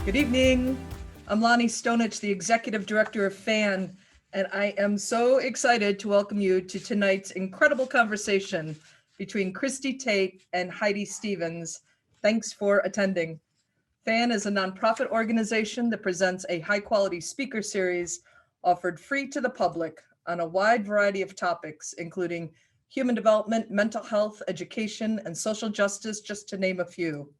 Good evening. I'm Lonnie Stonich, the Executive Director of FAN, and I am so excited to welcome you to tonight's incredible conversation between Christie Tate and Heidi Stevens. Thanks for attending. FAN is a nonprofit organization that presents a high-quality speaker series offered free to the public on a wide variety of topics, including human development, mental health, education, and social justice, just to name a few.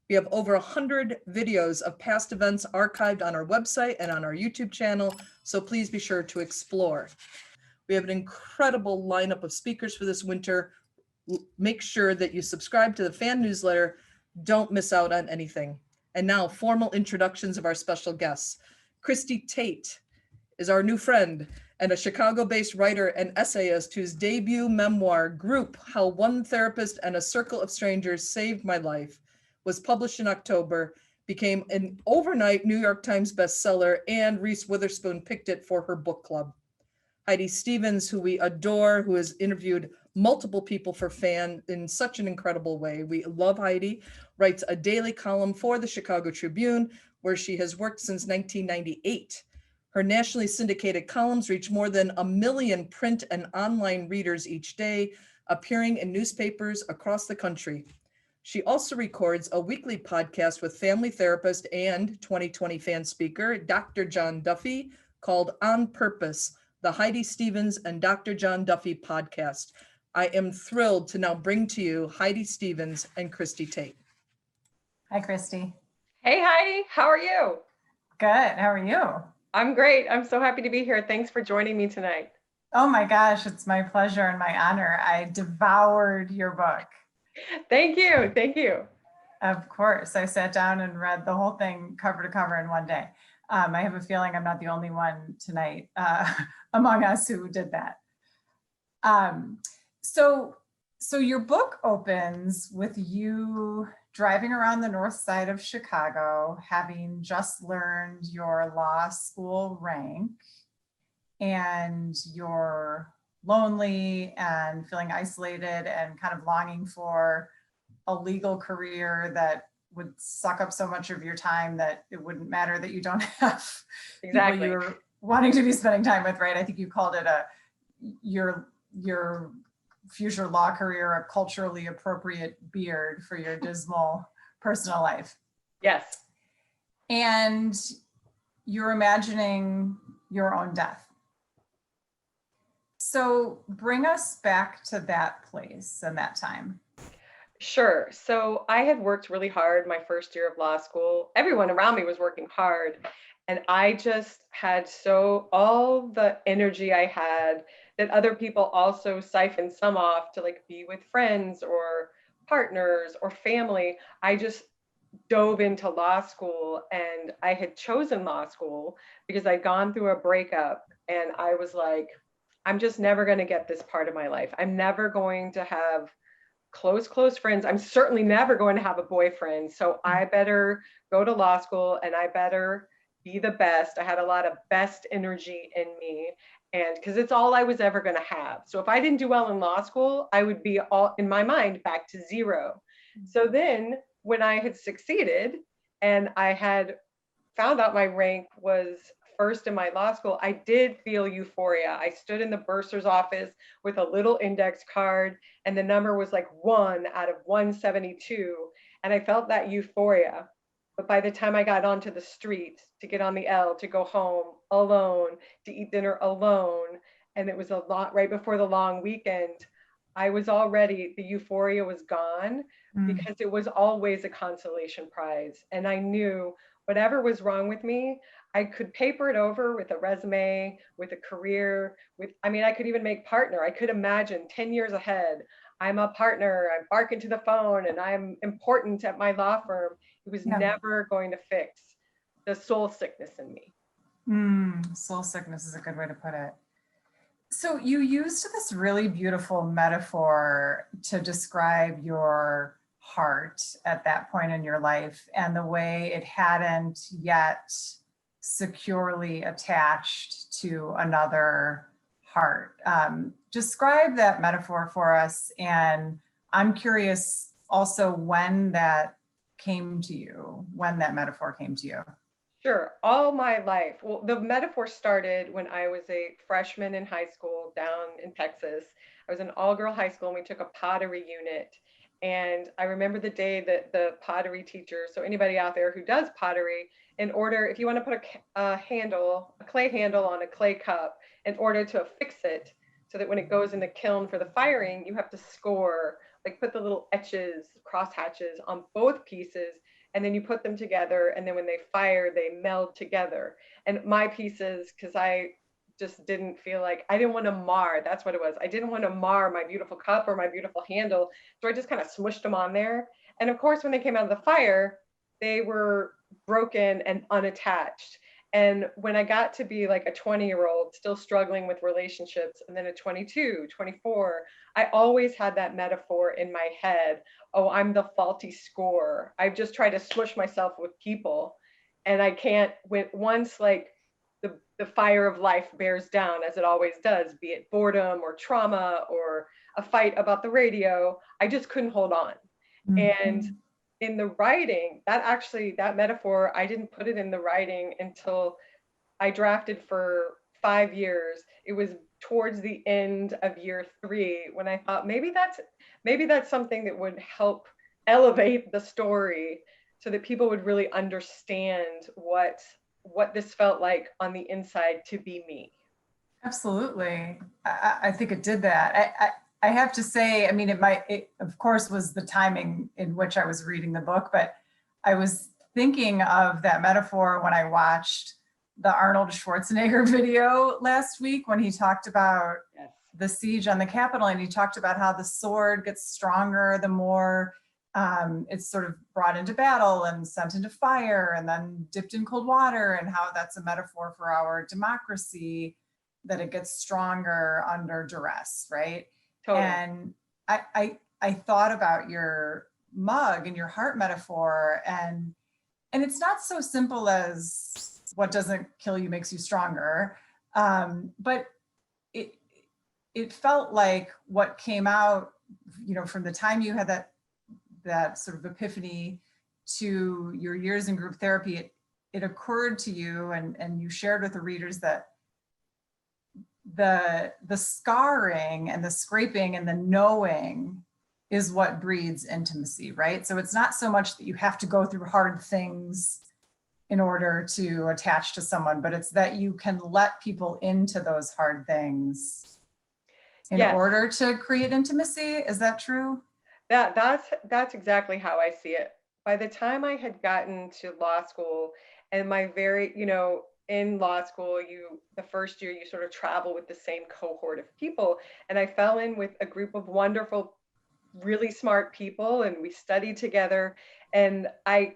We have over 100 videos of past events archived on our website and on our YouTube channel, so please be sure to explore. We have an incredible lineup of speakers for this winter. Make sure that you subscribe to the FAN newsletter. Don't miss out on anything. And now, formal introductions of our special guests. Christie Tate is our new friend and a Chicago-based writer and essayist whose debut memoir, Group: How One Therapist and a Circle of Strangers Saved My Life, was published in October, became an overnight New York Times bestseller, and Reese Witherspoon picked it for her book club. Heidi Stevens, who we adore, who has interviewed multiple people for FAN in such an incredible way. We love Heidi, writes a daily column for the Chicago Tribune, where she has worked since 1998. Her nationally syndicated columns reach more than 1 million print and online readers each day, appearing in newspapers across the country. She also records a weekly podcast with family therapist and 2020 FAN speaker, Dr. John Duffy, called On Purpose, the Heidi Stevens and Dr. John Duffy podcast. I am thrilled to now bring to you Heidi Stevens and Christie Tate. Hi, Christie. Hey, Heidi. How are you? Good. How are you? I'm great. I'm so happy to be here. Thanks for joining me tonight. Oh my gosh, it's my pleasure and my honor. I devoured your book. Thank you. Thank you. Of course. I sat down and read the whole thing cover to cover in one day. I have a feeling I'm not the only one tonight among us who did that. So your book opens with you driving around the north side of Chicago, having just learned your law school rank, and you're lonely and feeling isolated and kind of longing for a legal career that would suck up so much of your time that it wouldn't matter that you don't have Exactly. people you're wanting to be spending time with, right? I think you called it your future law career a culturally appropriate beard for your dismal personal life. Yes. And you're imagining your own death. So bring us back to that place and that time. Sure. So I had worked really hard my first year of law school. Everyone around me was working hard. And I just had all the energy I had that other people also siphoned some off to like be with friends or partners or family. I just dove into law school, and I had chosen law school because I'd gone through a breakup, and I was like, I'm just never going to get this part of my life. I'm never going to have close friends. I'm certainly never going to have a boyfriend. So I better go to law school and I better be the best. I had a lot of best energy in me, and because it's all I was ever going to have. So if I didn't do well in law school, I would be all in my mind back to zero. So then when I had succeeded and I had found out my rank was first in my law school, I did feel euphoria. I stood in the bursar's office with a little index card, and the number was like 1 out of 172. And I felt that euphoria. But by the time I got onto the street to get on the L, to go home alone, to eat dinner alone, and it was a lot right before the long weekend, I was already, the euphoria was gone because it was always a consolation prize. And I knew whatever was wrong with me, I could paper it over with a resume, with a career, I could even make partner. I could imagine 10 years ahead, I'm a partner, I'm barking to the phone, and I'm important at my law firm. It was never going to fix the soul sickness in me. Soul sickness is a good way to put it. So you used this really beautiful metaphor to describe your heart at that point in your life and the way it hadn't yet securely attached to another heart. Describe that metaphor for us. And I'm curious also when that came to you, when that metaphor came to you? Sure. All my life. Well, the metaphor started when I was a freshman in high school down in Texas. I was in all-girl high school and we took a pottery unit. And I remember the day that the pottery teacher, so anybody out there who does pottery, in order, if you want to put a handle, a clay handle on a clay cup, in order to affix it so that when it goes in the kiln for the firing, you have to score, like put the little etches, cross hatches on both pieces, and then you put them together, and then when they fire they meld together. And my pieces, because I just didn't feel like, I didn't want to mar, that's what it was, I didn't want to mar my beautiful cup or my beautiful handle, so I just kind of smushed them on there. And of course when they came out of the fire they were broken and unattached. And when I got to be like a 20-year-old still struggling with relationships, and then a 22, 24, I always had that metaphor in my head. Oh, I'm the faulty score. I've just tried to smush myself with people. And I can't, when once like the fire of life bears down, as it always does, be it boredom or trauma or a fight about the radio, I just couldn't hold on. And in the writing, that metaphor, I didn't put it in the writing until I drafted for 5 years. It was towards the end of year 3 when I thought maybe that's something that would help elevate the story so that people would really understand what this felt like on the inside to be me. Absolutely. I think it did that. I have to say, I mean, it of course was the timing in which I was reading the book, but I was thinking of that metaphor when I watched the Arnold Schwarzenegger video last week when he talked about the siege on the Capitol, and he talked about how the sword gets stronger the more it's sort of brought into battle and sent into fire and then dipped in cold water, and how that's a metaphor for our democracy, that it gets stronger under duress, right? Totally. And I thought about your mug and your heart metaphor, and it's not so simple as what doesn't kill you makes you stronger, but it felt like what came out, from the time you had that sort of epiphany to your years in group therapy, it occurred to you, and you shared with the readers that the scarring and the scraping and the knowing is what breeds intimacy, right? So it's not so much that you have to go through hard things in order to attach to someone, but it's that you can let people into those hard things in order to create intimacy. Is that true? That's exactly how I see it. By the time I had gotten to law school, and in law school, the first year you sort of travel with the same cohort of people, and I fell in with a group of wonderful, really smart people, and we studied together, and I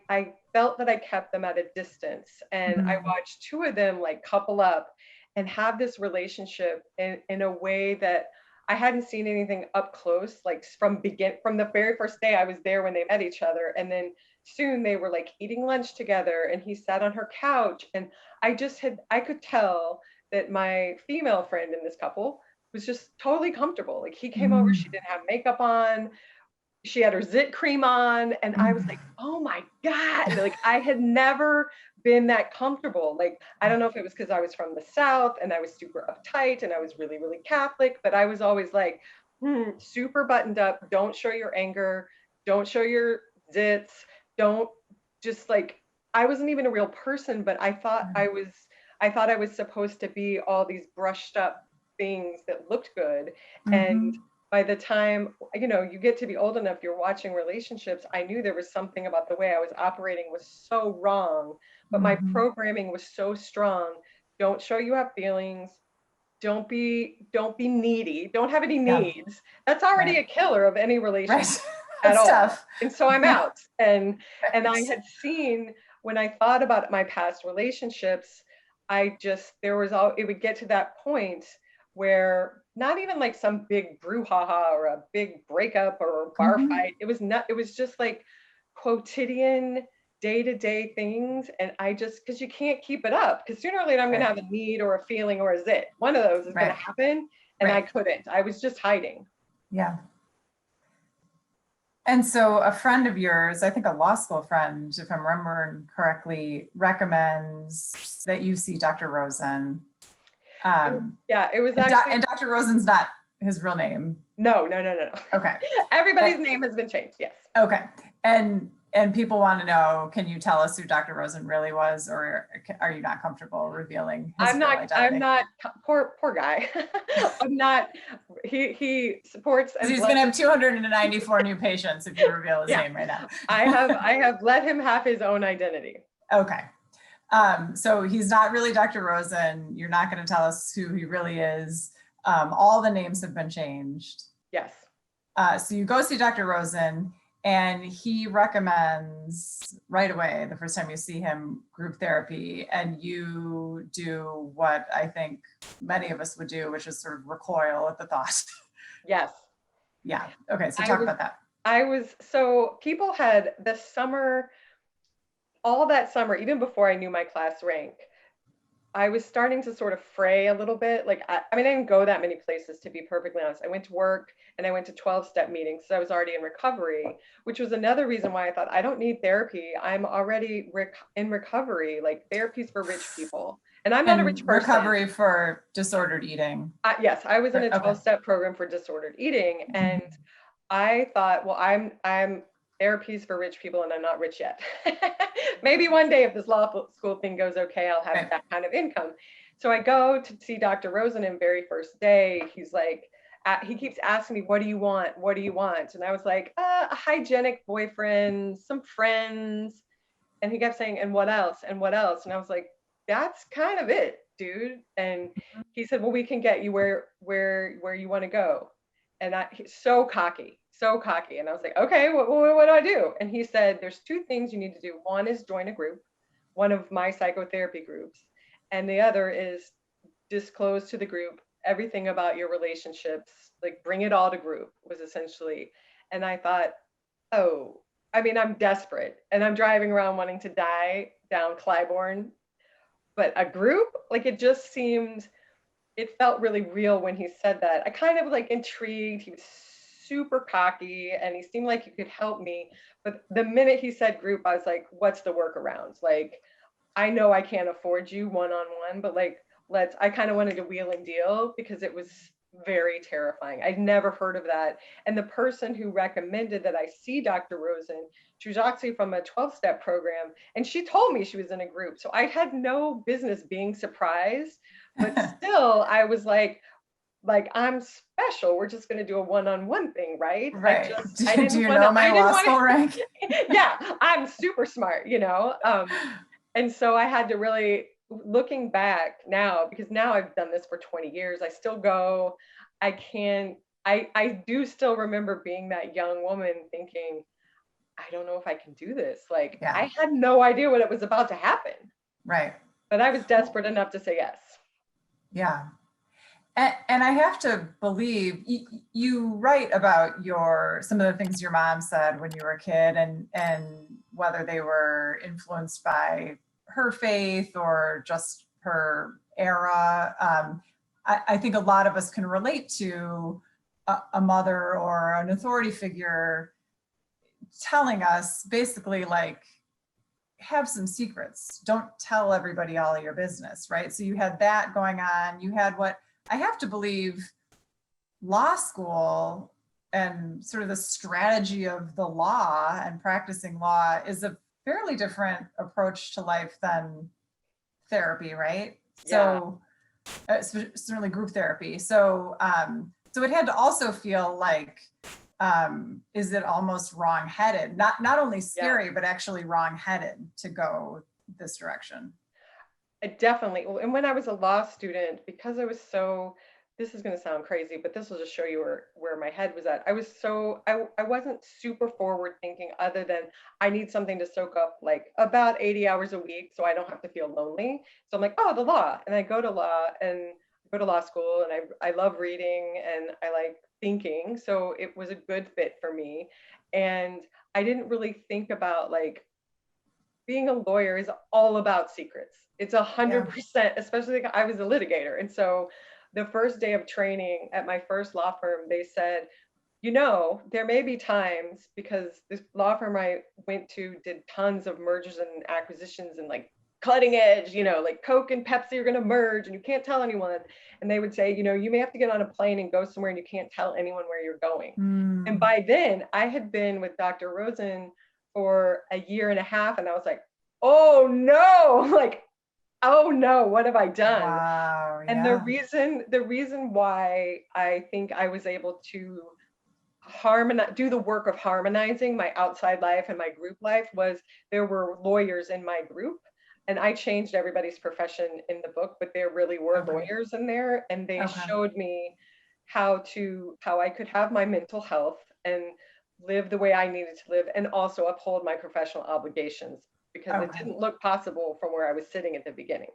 felt that I kept them at a distance, and I watched 2 of them like couple up and have this relationship in a way that I hadn't seen anything up close, like from the very first day I was there when they met each other. And then soon they were like eating lunch together, and he sat on her couch, and I could tell that my female friend in this couple was just totally comfortable. Like he came over, she didn't have makeup on, she had her zit cream on, and I was like, oh my God, like I had never been that comfortable. Like, I don't know if it was because I was from the South and I was super uptight and I was really, really Catholic, but I was always like, super buttoned up. Don't show your anger. Don't show your zits. Don't just like, I wasn't even a real person, but I thought I was supposed to be all these brushed up things that looked good. And by the time, you get to be old enough, you're watching relationships, I knew there was something about the way I was operating was so wrong, but my programming was so strong. Don't show you have feelings. Don't be needy. Don't have any needs. That's already a killer of any relationship at all. Tough. And so I'm out. And I had seen, when I thought about my past relationships, it would get to that point where not even like some big brouhaha or a big breakup or a bar fight. It was just like quotidian day-to-day things. And because you can't keep it up, because sooner or later I'm going to have a need or a feeling or a zit. One of those is going to happen. And I couldn't. I was just hiding. Yeah. And so a friend of yours, I think a law school friend, if I'm remembering correctly, recommends that you see Dr. Rosen. Yeah, it was actually, And Dr. Rosen's not his real name. no. Okay. Everybody's name has been changed, yes. Okay. And people want to know, can you tell us who Dr. Rosen really was, or are you not comfortable revealing his real identity? I'm not, poor guy. I'm not, he supports. He's going to have 294 new patients if you reveal his name right now. I have let him have his own identity. Okay. So he's not really Dr. Rosen. You're not going to tell us who he really is. All the names have been changed. Yes. So you go see Dr. Rosen, and he recommends right away, the first time you see him, group therapy, and you do what I think many of us would do, which is sort of recoil at the thought. Yes. Yeah. Okay. So talk about that. So people had the summer, all that summer, even before I knew my class rank, I was starting to sort of fray a little bit. Like, I mean, I didn't go that many places, to be perfectly honest. I went to work and I went to 12-step meetings. So I was already in recovery, which was another reason why I thought I don't need therapy. I'm already in recovery. Like, therapy's for rich people. And I'm not a rich person. Recovery for disordered eating. Yes, I was in a 12-step program for disordered eating. And I thought, well, I'm therapy's for rich people and I'm not rich yet. Maybe one day if this law school thing goes okay, I'll have that kind of income. So I go to see Dr. Rosen, and very first day, he's like, he keeps asking me, what do you want? What do you want? And I was like, a hygienic boyfriend, some friends. And he kept saying, and what else? And what else? And I was like, that's kind of it, dude. And he said, well, we can get you where you want to go. And he's so cocky. And I was like, okay, what do I do? And he said, there's two things you need to do. One is join a group, one of my psychotherapy groups. And the other is disclose to the group everything about your relationships, like bring it all to group, was essentially. And I thought, oh, I mean, I'm desperate and I'm driving around wanting to die down Clybourne, but a group, like, it just seemed, it felt really real when he said that. I kind of like intrigued. He was super cocky and he seemed like he could help me. But the minute he said group, I was like, what's the workarounds? Like, I know I can't afford you one-on-one, but like, I kind of wanted to wheel and deal because it was very terrifying. I'd never heard of that. And the person who recommended that I see Dr. Rosen, she was actually from a 12-step program, and she told me she was in a group. So I had no business being surprised, but still I was like, I'm special. We're just going to do a one-on-one thing, right? Right. Do you know my law school rank? Yeah, I'm super smart, you know? And so I had to really, looking back now, because now I've done this for 20 years, I still go, I do still remember being that young woman thinking, I don't know if I can do this. Like, I had no idea what it was about to happen. Right. But I was desperate enough to say yes. Yeah. And I have to believe you write about some of the things your mom said when you were a kid, and whether they were influenced by her faith or just her era. I think a lot of us can relate to a mother or an authority figure telling us basically, like, have some secrets. Don't tell everybody all of your business, right? So you had that going on. You had what I have to believe law school and sort of the strategy of the law and practicing law is a fairly different approach to life than therapy, right? Yeah. So certainly group therapy. So it had to also feel like, is it almost wrong-headed? Not only scary, but actually wrong-headed to go this direction. Definitely. And when I was a law student, because I was so, this is going to sound crazy, but this will just show you where my head was at. I wasn't super forward thinking, other than I need something to soak up like about 80 hours a week so I don't have to feel lonely. So I'm like, oh, the law. And I go to law school, and I love reading and I like thinking. So it was a good fit for me. And I didn't really think about, like, being a lawyer is all about secrets. It's 100%, especially I was a litigator. And so the first day of training at my first law firm, they said, there may be times, because this law firm I went to did tons of mergers and acquisitions and like cutting edge, like Coke and Pepsi are going to merge and you can't tell anyone. And they would say, you may have to get on a plane and go somewhere and you can't tell anyone where you're going. And by then I had been with Dr. Rosen for a year and a half. And I was like, oh no, like, oh no, what have I done? Wow, And yeah. the reason why I think I was able to do the work of harmonizing my outside life and my group life was there were lawyers in my group, and I changed everybody's profession in the book, but there really were Okay. lawyers in there, and they Okay. showed me how I could have my mental health and live the way I needed to live and also uphold my professional obligations, because it Okay. didn't look possible from where I was sitting at the beginning.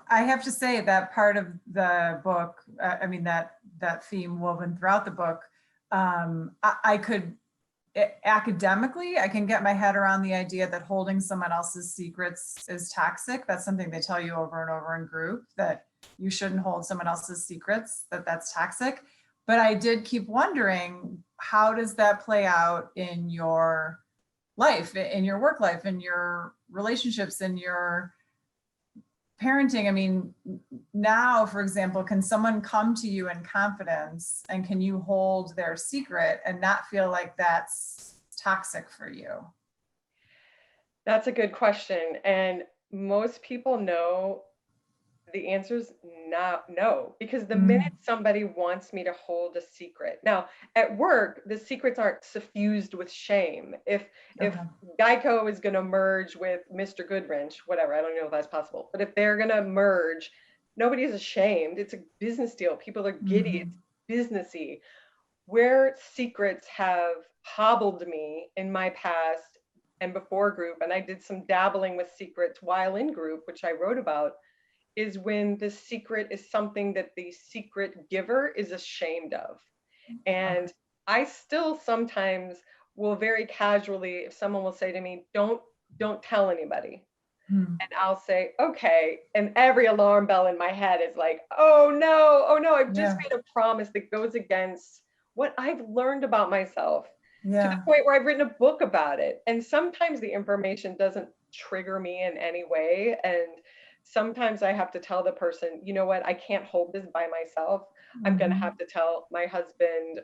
I have to say that part of the book, that theme woven throughout the book, I could academically, I can get my head around the idea that holding someone else's secrets is toxic. That's something they tell you over and over in group, that you shouldn't hold someone else's secrets, that's toxic. But I did keep wondering, how does that play out in your life, in your work life, in your relationships, in your parenting? I mean, now, for example, can someone come to you in confidence and can you hold their secret and not feel like that's toxic for you? That's a good question. And most people know the answer is no, because the minute somebody wants me to hold a secret. Now, at work, the secrets aren't suffused with shame. If Okay. Geico is going to merge with Mr. Goodwrench, whatever, I don't know if that's possible, but if they're going to merge, nobody's ashamed. It's a business deal. People are giddy. It's businessy. Where secrets have hobbled me in my past and before group, and I did some dabbling with secrets while in group, which I wrote about, is when the secret is something that the secret giver is ashamed of. And I still sometimes will very casually, if someone will say to me, don't tell anybody. And I'll say, okay. And every alarm bell in my head is like, oh no, I've just made a promise that goes against what I've learned about myself, to the point where I've written a book about it. And sometimes the information doesn't trigger me in any way. And sometimes I have to tell the person, you know what, I can't hold this by myself. I'm going to have to tell my husband,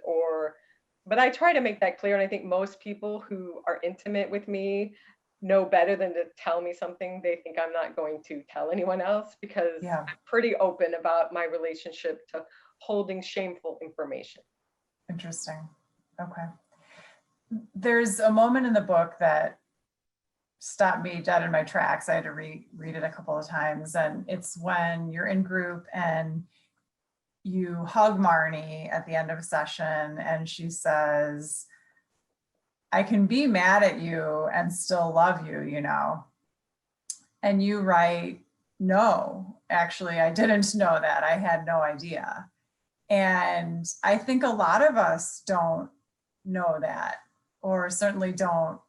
but I try to make that clear. And I think most people who are intimate with me know better than to tell me something they think I'm not going to tell anyone else, because I'm pretty open about my relationship to holding shameful information. Interesting. Okay. There's a moment in the book that stopped me dead in my tracks. I had to read it a couple of times. And it's when you're in group and you hug Marnie at the end of a session and she says, I can be mad at you and still love you, And you write, no, actually, I didn't know that. I had no idea. And I think a lot of us don't know that, or certainly don't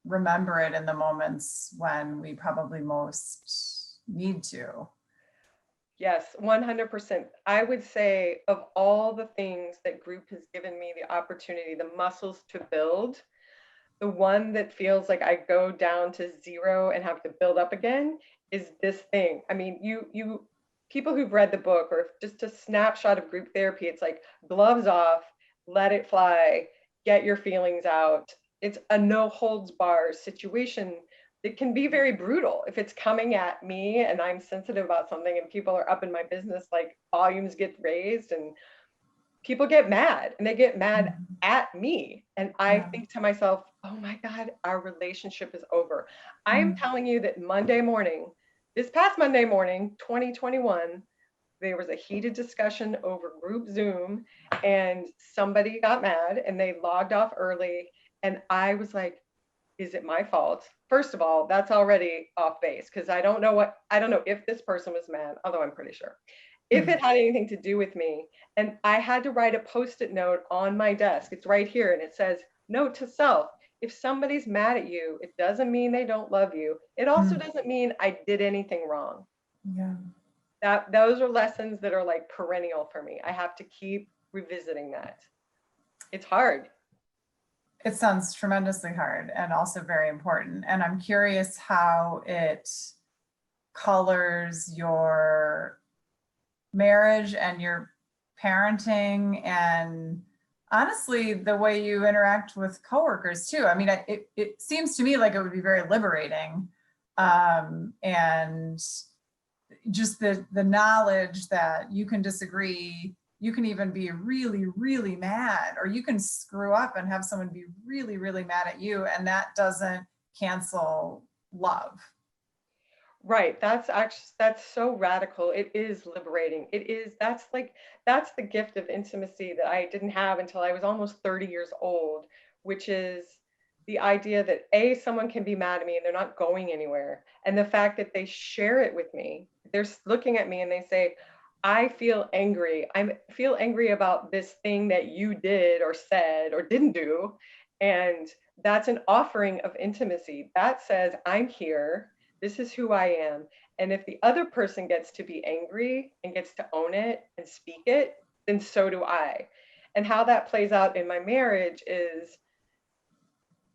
remember it in the moments when we probably most need to. Yes, 100%. I would say, of all the things that group has given me the opportunity, the muscles to build, the one that feels like I go down to zero and have to build up again is this thing. I mean, you people who've read the book, or just a snapshot of group therapy, it's like gloves off, let it fly, get your feelings out. It's a no holds bars situation. It can be very brutal if it's coming at me and I'm sensitive about something and people are up in my business, like volumes get raised and people get mad, and they get mad at me. And I think to myself, oh my God, our relationship is over. I'm telling you that this past Monday morning, 2021, there was a heated discussion over group Zoom and somebody got mad and they logged off early. And I was like, is it my fault? First of all, that's already off base, because I don't know if this person was mad, although I'm pretty sure. If it had anything to do with me. And I had to write a Post-it note on my desk. It's right here. And it says, note to self, if somebody's mad at you, it doesn't mean they don't love you. It also doesn't mean I did anything wrong. Those are lessons that are like perennial for me. I have to keep revisiting that. It's hard. It sounds tremendously hard and also very important. And I'm curious how it colors your marriage and your parenting, and honestly, the way you interact with coworkers too. I mean, it seems to me like it would be very liberating. And just the knowledge that you can disagree, you can even be really, really mad, or you can screw up and have someone be really, really mad at you, and that doesn't cancel love. Right. That's so radical. It is liberating. That's the gift of intimacy that I didn't have until I was almost 30 years old, which is the idea that someone can be mad at me and they're not going anywhere. And the fact that they share it with me, looking at me and they say, I feel angry. I feel angry about this thing that you did or said or didn't do. And that's an offering of intimacy. That says, I'm here. This is who I am. And if the other person gets to be angry and gets to own it and speak it, then so do I. And how that plays out in my marriage is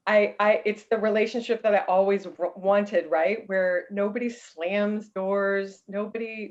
it's the relationship that I always wanted, right? Where nobody slams doors,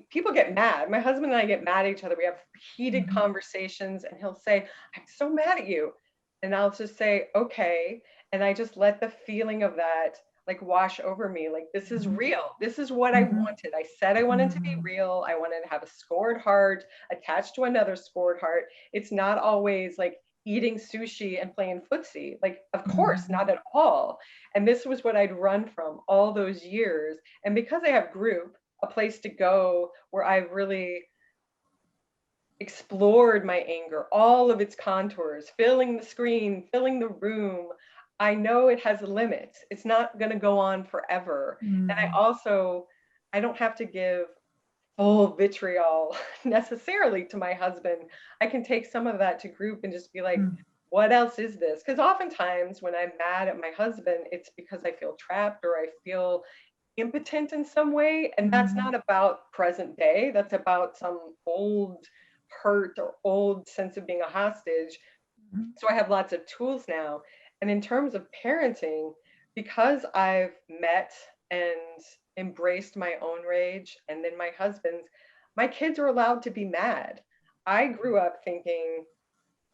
people get mad. My husband and I get mad at each other. We have heated conversations and he'll say, I'm so mad at you. And I'll just say, okay. And I just let the feeling of that like wash over me. Like, this is real. This is what I wanted. I said I wanted to be real. I wanted to have a scored heart attached to another scored heart. It's not always like eating sushi and playing footsie. Like, of course, not at all. And this was what I'd run from all those years. And because I have group, a place to go where I really explored my anger, all of its contours, filling the screen, filling the room, I know it has limits. It's not going to go on forever. And I don't have to give full vitriol necessarily to my husband. I can take some of that to group and just be like, what else is this? Because oftentimes when I'm mad at my husband, it's because I feel trapped or I feel impotent in some way. And that's not about present day. That's about some old hurt or old sense of being a hostage. So I have lots of tools now. And in terms of parenting, because I've met and embraced my own rage and then my husband's, my kids are allowed to be mad. I grew up thinking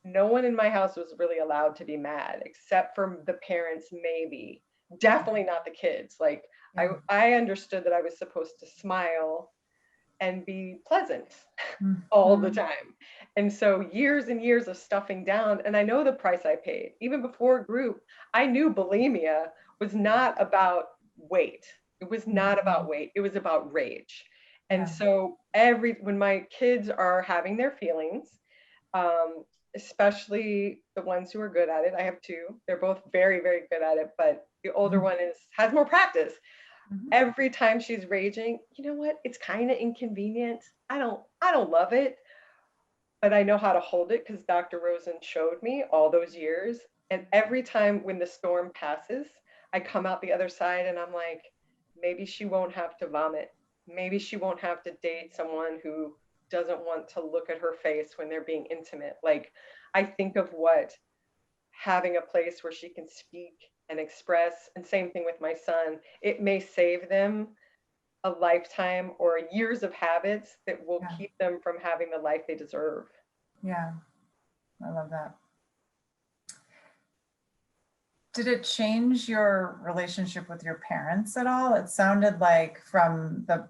no one in my house was really allowed to be mad except for the parents, maybe. Definitely not the kids. Like, I understood that I was supposed to smile and be pleasant all the time. And so years and years of stuffing down, and I know the price I paid. Even before group, I knew bulimia was not about weight. It was not about weight. It was about rage. And so when my kids are having their feelings, especially the ones who are good at it, I have two. They're both very, very good at it, but the older one has more practice. Every time she's raging, you know what? It's kind of inconvenient. I don't love it, but I know how to hold it because Dr. Rosen showed me all those years. And every time when the storm passes, I come out the other side and I'm like, maybe she won't have to vomit. Maybe she won't have to date someone who doesn't want to look at her face when they're being intimate. Like, I think of what having a place where she can speak and express, and same thing with my son, it may save them a lifetime or years of habits that will keep them from having the life they deserve. Yeah, I love that. Did it change your relationship with your parents at all? It sounded like from the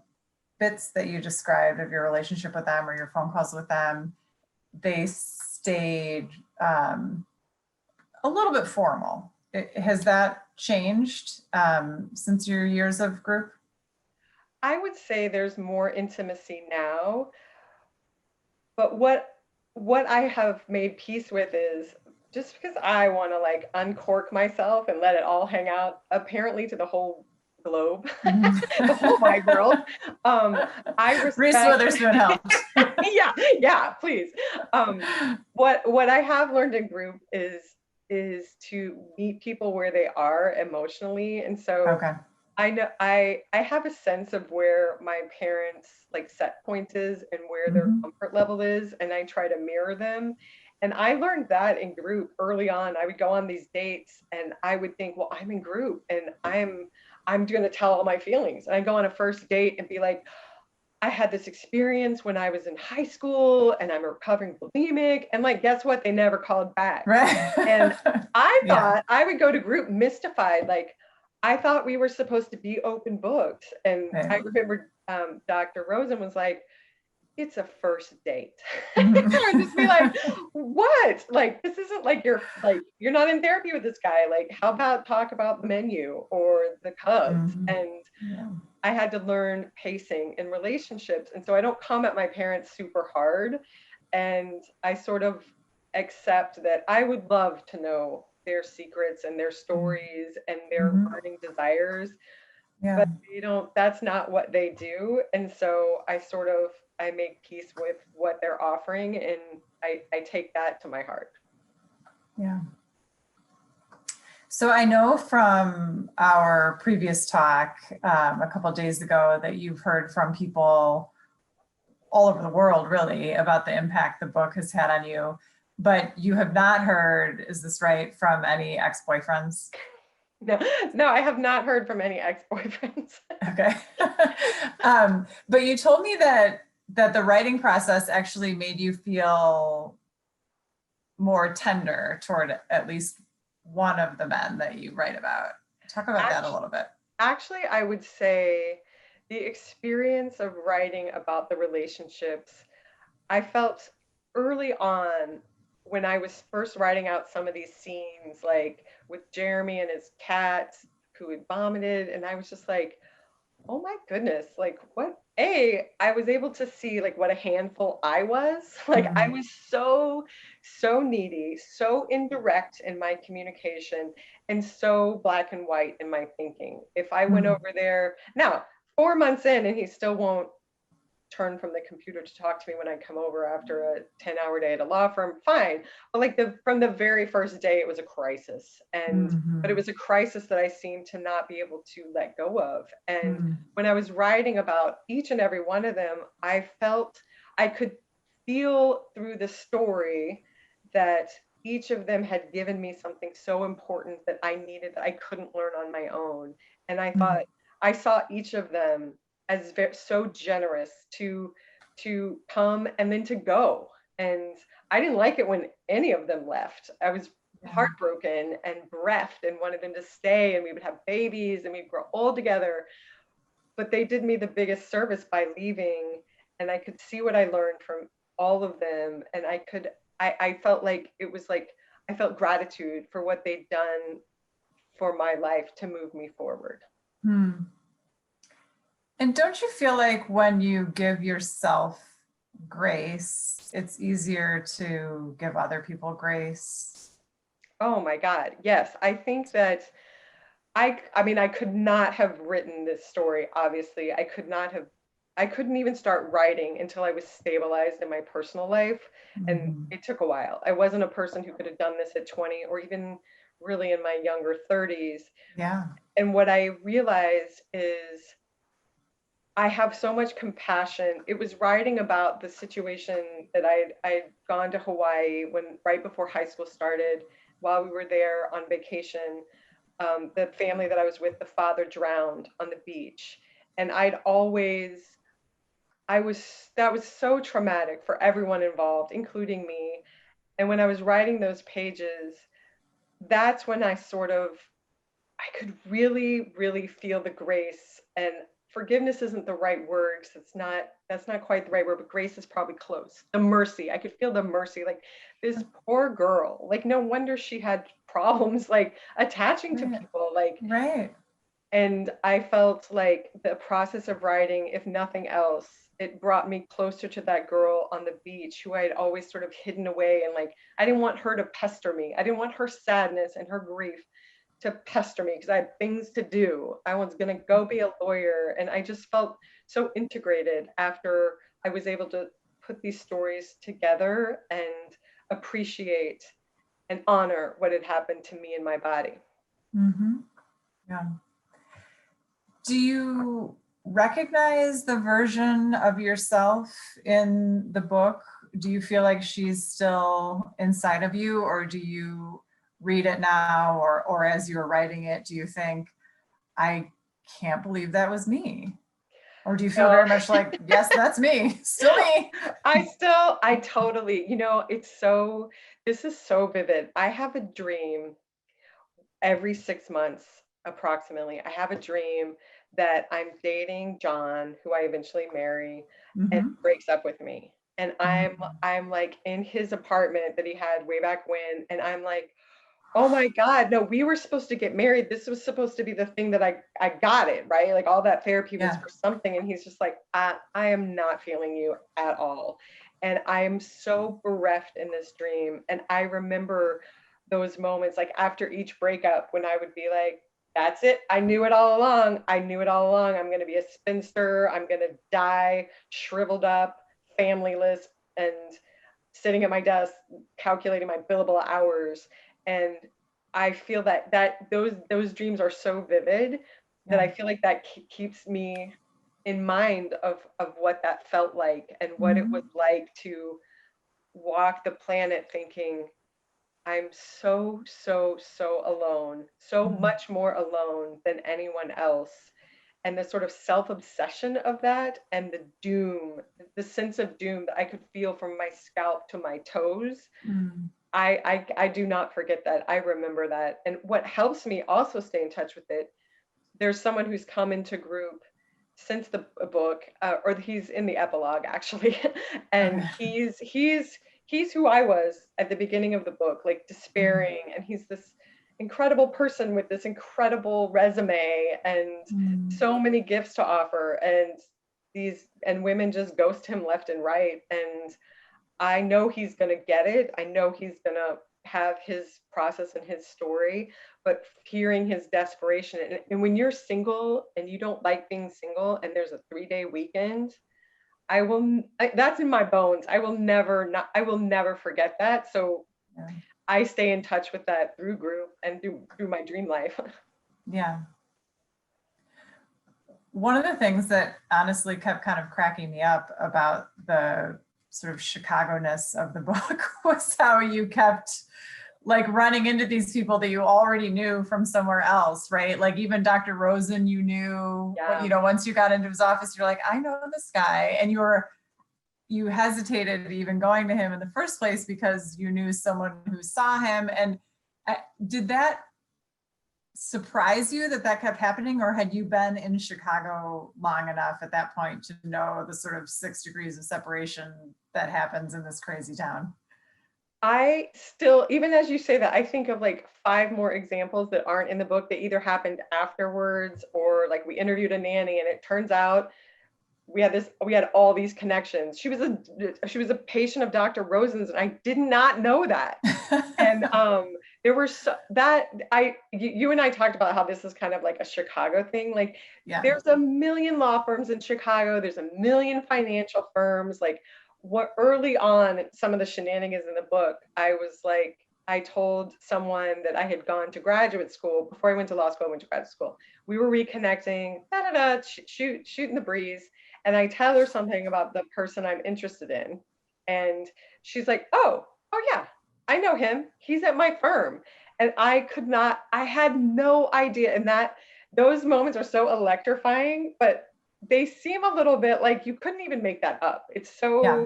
bits that you described of your relationship with them or your phone calls with them, they stayed a little bit formal. Has that changed since your years of group? I would say there's more intimacy now, but what I have made peace with is just because I want to like uncork myself and let it all hang out, apparently to the whole globe, the whole wide world. I respect. Reese Witherspoon helped. yeah, please. What I have learned in group is to meet people where they are emotionally, and so I know I have a sense of where my parents like set point is and where their comfort level is, and I try to mirror them. And I learned that in group early on. I would go on these dates and I would think, well, I'm in group and I'm going to tell all my feelings. And I go on a first date and be like, I had this experience when I was in high school and I'm a recovering bulimic. And like, guess what? They never called back. Right. And I Yeah. thought I would go to group mystified. Like, I thought we were supposed to be open books. And Right. I remember Dr. Rosen was like, it's a first date. Mhm. I would just be like, what? Like, this isn't like you're not in therapy with this guy. Like, how about talk about the menu or the cubs? Mhm. And Yeah. I had to learn pacing in relationships. And so I don't come at my parents super hard. And I sort of accept that I would love to know their secrets and their stories and their Mhm. burning desires, Yeah. but they don't, that's not what they do. And so I make peace with what they're offering and I take that to my heart. Yeah. So I know from our previous talk a couple of days ago that you've heard from people all over the world, really, about the impact the book has had on you, but you have not heard, is this right, from any ex-boyfriends? No, I have not heard from any ex-boyfriends. Okay. But you told me that the writing process actually made you feel more tender toward at least one of the men that you write about. Talk about that a little bit. Actually, I would say the experience of writing about the relationships, I felt early on when I was first writing out some of these scenes, like with Jeremy and his cat who had vomited, and I was just like, oh my goodness, like what? I was able to see like what a handful I was. Like I was so needy, so indirect in my communication, and so black and white in my thinking. If I went over there now, 4 months in, and he still won't turn from the computer to talk to me when I come over after a 10-hour day at a law firm, fine. But like from the very first day, it was a crisis. But it was a crisis that I seemed to not be able to let go of. And when I was writing about each and every one of them, I felt I could feel through the story that each of them had given me something so important that I needed that I couldn't learn on my own. And I thought I saw each of them as so generous to come and then to go. And I didn't like it when any of them left. I was heartbroken and bereft and wanted them to stay and we would have babies and we'd grow old together. But they did me the biggest service by leaving, and I could see what I learned from all of them. And I felt like it was like I felt gratitude for what they'd done for my life to move me forward. And don't you feel like when you give yourself grace, it's easier to give other people grace? Oh my God, yes. I think that I mean, I could not have written this story, obviously. I couldn't even start writing until I was stabilized in my personal life. And it took a while. I wasn't a person who could have done this at 20 or even really in my younger 30s. Yeah. And what I realized is I have so much compassion. It was writing about the situation that I'd gone to Hawaii when right before high school started. While we were there on vacation, the family that I was with, the father drowned on the beach, and that was so traumatic for everyone involved, including me. And when I was writing those pages, that's when I could really, really feel the grace. And forgiveness isn't the right word because that's not quite the right word, but grace is probably close. The mercy, I could feel the mercy. Like this poor girl, like no wonder she had problems like attaching to people. Like, Right. and I felt like the process of writing, if nothing else, it brought me closer to that girl on the beach who I had always sort of hidden away. And like, I didn't want her to pester me. I didn't want her sadness and her grief to pester me because I had things to do. I was going to go be a lawyer. And I just felt so integrated after I was able to put these stories together and appreciate and honor what had happened to me and my body. Yeah. Do you recognize the version of yourself in the book do you feel like she's still inside of you, or do you read it now, or as you're writing it, do you think, I can't believe that was me? Or do you feel No. very much like, yes, that's me, still me? I totally, this is so vivid. I have a dream every 6 months, approximately. I have a dream that I'm dating John, who I eventually marry, and Mhm. breaks up with me. And I'm Mhm. I'm like in his apartment that he had way back when, and I'm like, oh my God, no, we were supposed to get married. This was supposed to be the thing that I got it, right? Like all that therapy was Yeah. for something. And he's just like, I am not feeling you at all. And I am so bereft in this dream. And I remember those moments, like after each breakup, when I would be like, that's it. I knew it all along. I knew it all along. I'm going to be a spinster. I'm going to die shriveled up, familyless, and sitting at my desk calculating my billable hours. And I feel that those dreams are so vivid that Yeah. I feel like that keeps me in mind of what that felt like and what it was Mhm. like to walk the planet thinking, I'm so, so, so alone, so Mhm. much more alone than anyone else. And the sort of self obsession of that and the doom, the sense of doom that I could feel from my scalp to my toes. Mhm. I do not forget that. I remember that. And what helps me also stay in touch with it, there's someone who's come into group since the book, or he's in the epilogue actually, and Okay. he's who I was at the beginning of the book, like Mhm. despairing, and he's this incredible person with this incredible resume and Mhm. so many gifts to offer, and women just ghost him left and right, and I know he's going to get it. I know he's going to have his process and his story, but hearing his desperation, and when you're single and you don't like being single and there's a 3-day weekend, that's in my bones. I will never forget that. So Yeah. I stay in touch with that through group and through my dream life. Yeah. One of the things that honestly kept kind of cracking me up about the sort of Chicago-ness of the book was how you kept like running into these people that you already knew from somewhere else, right? Like even Dr. Rosen, you knew, Yeah. once you got into his office, you're like, I know this guy. And you hesitated even going to him in the first place because you knew someone who saw him. And did that surprise you that kept happening, or had you been in Chicago long enough at that point to know the sort of 6 degrees of separation that happens in this crazy town? I still, even as you say that, I think of like 5 more examples that aren't in the book that either happened afterwards, or like we interviewed a nanny and it turns out we had all these connections. She was a patient of Dr. Rosen's, and I did not know that. And there were you and I talked about how this is kind of like a Chicago thing. Like Yeah. there's a million law firms in Chicago, there's a million financial firms. Like what early on, some of the shenanigans in the book, I told someone that I had gone to graduate school before I went to law school. I went to graduate school. We were reconnecting, shooting the breeze, and I tell her something about the person I'm interested in, and she's like, oh yeah, I know him. He's at my firm. And I had no idea. And those moments are so electrifying, but they seem a little bit like you couldn't even make that up. Yeah.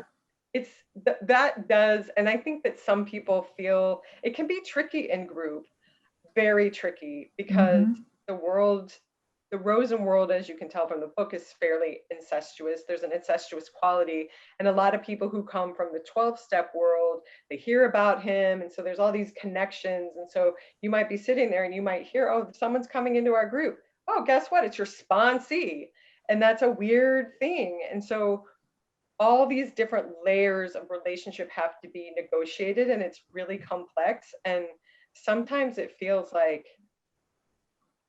It's that does. And I think that some people feel it can be tricky in group, very tricky, because Hmm. the world, the Rosen world, as you can tell from the book, is fairly incestuous. There's an incestuous quality. And a lot of people who come from the 12-step world, they hear about him. And so there's all these connections. And so you might be sitting there and you might hear, oh, someone's coming into our group. Oh, guess what? It's your sponsee. And that's a weird thing. And so all these different layers of relationship have to be negotiated, and it's really complex. And sometimes it feels like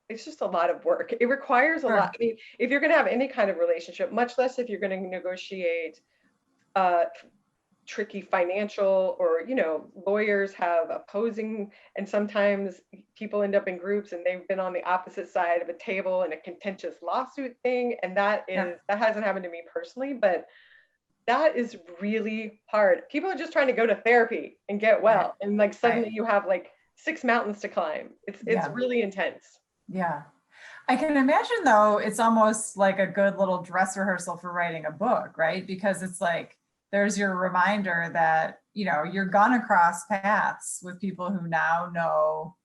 it's just a lot of work. It requires a lot. Sure. I mean, if you're going to have any kind of relationship, much less if you're going to negotiate uh, tricky financial, or, lawyers have opposing, and sometimes people end up in groups and they've been on the opposite side of a table in a contentious lawsuit thing. And Yep. that hasn't happened to me personally, but that is really hard. People are just trying to go to therapy and get Right. well. And like suddenly Right. you have like 6 mountains to climb. It's Yeah. really intense. Yeah. I can imagine though, it's almost like a good little dress rehearsal for writing a book, right? Because it's like there's your reminder that, you're gonna cross paths with people who now know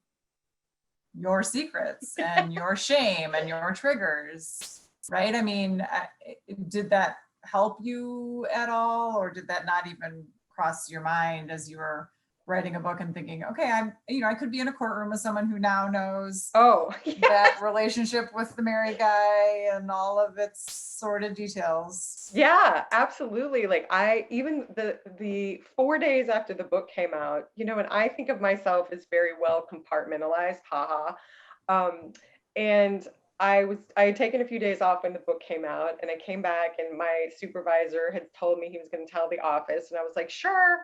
your secrets and your shame and your triggers, right? I mean, did that help you at all, or did that not even cross your mind as you were writing a book and thinking, okay, I could be in a courtroom with someone who now knows Oh, that relationship with the married guy and all of its sordid details. yeah, absolutely. Like I even the 4 days after the book came out, and I think of myself as very well compartmentalized, haha. And I had taken a few days off when the book came out, and I came back and my supervisor had told me he was going to tell the office, and I was like, sure.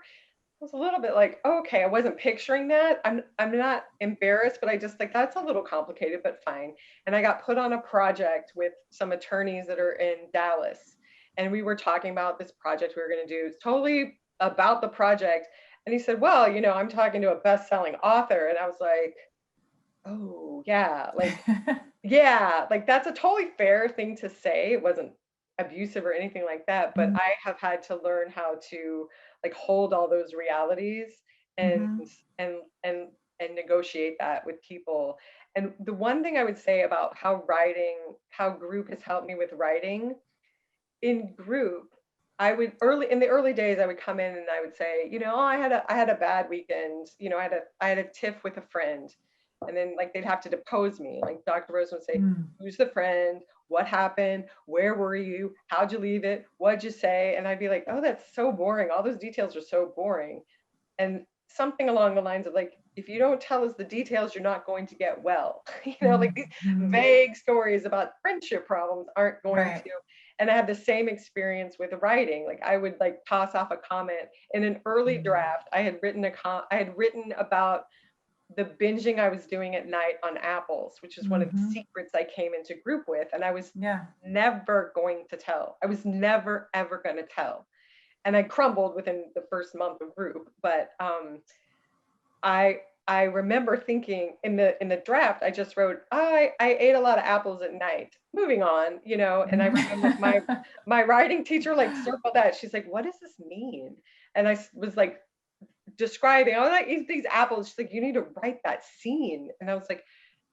I was a little bit like, okay, I wasn't picturing that. I'm not embarrassed, but I just like that's a little complicated, but fine. And I got put on a project with some attorneys that are in Dallas. And we were talking about this project we were going to do. It's totally about the project. And he said, well, I'm talking to a best-selling author. And I was like, oh, yeah, like that's a totally fair thing to say. It wasn't abusive or anything like that, but I have had to learn how to like hold all those realities and Mhm. and and and negotiate that with people. And the one thing I would say about how group has helped me with writing, in group, I would in the early days, I would come in and I would say, oh, I had a bad weekend. I had a tiff with a friend. And then like they'd have to depose me. Like Dr. Rosen would say, Mm. who's the friend? What happened? Where were you? How'd you leave it? What'd you say? And I'd be like, oh, that's so boring. All those details are so boring. And something along the lines of like, if you don't tell us the details, you're not going to get well. Like these Mhm. vague stories about friendship problems aren't going Right. to. And I had the same experience with writing. Like I would like toss off a comment in an early Mm. draft. I had written about the binging I was doing at night on apples, which is one of the Mhm. secrets I came into group with. And I was Yeah. never going to tell. I was never, ever going to tell. And I crumbled within the first month of group. But I remember thinking in the draft, I just wrote, I ate a lot of apples at night. Moving on, and I remember my writing teacher like circled that. She's like, what does this mean? And I was like describing, oh, I eat these apples. She's like, you need to write that scene. And I was like,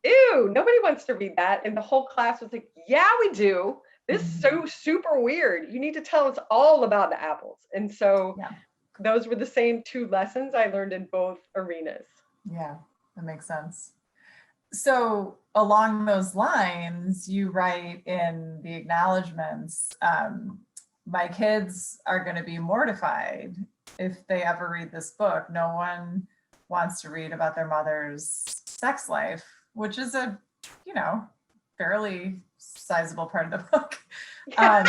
ew, nobody wants to read that. And the whole class was like, yeah, we do. This is Mhm. so super weird. You need to tell us all about the apples. And so Yeah. those were the same two lessons I learned in both arenas. Yeah. That makes sense. So along those lines, you write in the acknowledgments, my kids are going to be mortified if they ever read this book. No one wants to read about their mother's sex life, which is a, you know, fairly sizable part of the book. Um,